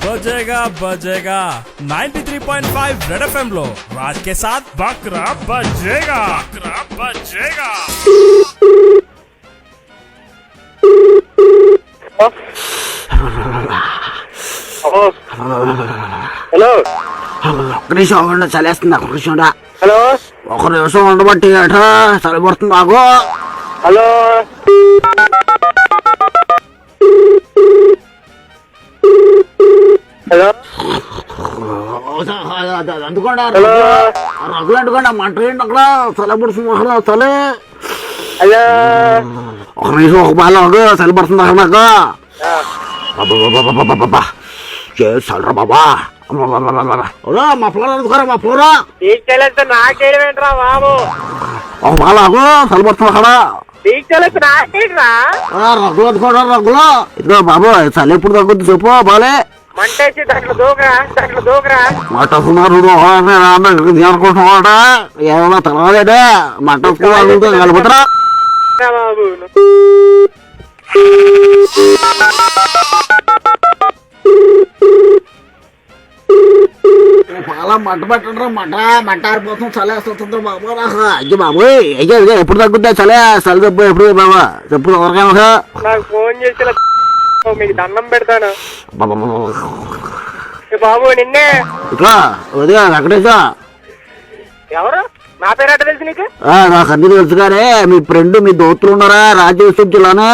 बजेगा बजेगा 93.5 red FM लो राज के साथ बकरा बजेगा హలో ఒక్క నిమిషం ఉండ చలేస్తుంది ఒక్క నిమిషం ఉండ హలో ఒక నిమిషం ఉండబట్టి ఏటా చలిపడుతుంది నాకు హలో హలో అందుకోండి హలో రగులు అంటుకోండి మంట ఏంటి అక్కడ చలిపడుతుంది అక్కడ చలి హలో ఒక నిమిషం ఒక బాగా చలిపడుతుంది అక్కడ నాకు చల్లరా బాబా మా ఫ్లోర్ అందుకోరా మా ఫ్లోరా టీచర్లతో నాకేయడం ఏంట్రా బాబు ఒక బాగా చలిపడుతుంది అక్కడ టీచర్లతో నాకేట్రా రగులు అందుకోరా రగులు ఇదిగో బాబు చలి ఎప్పుడు తగ్గుద్ది చెప్పు బాలే మంటేసి దాంట్లో దూకరా మంట సుమారు అనుకుంటున్నామాట ఏమన్నా తర్వాత మంట కలిపోతారా బాబు చాలా మంట పెట్టండి మంట ఆరిపోతుంది చలి వేస్తుంది బాబు అయ్యో బాబు అయ్యో ఎప్పుడు తగ్గుద్దా చలి చలి చెప్పు ఎప్పుడు బాబా చెప్పు ఎవరికైనా నాకు ఫోన్ చేసి మీకు దండం పెడతాను బాబు నిన్నే ఇట్లా ఉదయం వెంకటేశా ఎవరు నా పేరు ఎట్ట తెలుసు నీకు నాకు అన్ని తెలుసు కానీ మీ ఫ్రెండ్ మీ దోస్తులు ఉన్నారా రాజేశ్వర జిల్లానే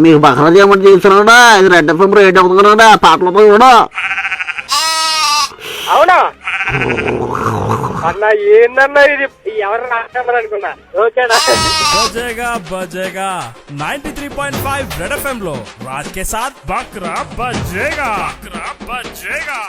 మీకు బకరా చేయమని చేస్తున్నాడా ఇది రెడ్ ఎఫ్ఎం రేట్ అవుతున్నాడా పాటలతో కూడా అవునా అన్నా ఏందన్నా ఇది ఎవరు రాష్ట్రం అనుకున్నా ఓకేనా बजेगा बजेगा 93.5 रेड एफएम लो राज के साथ बकरा बजेगा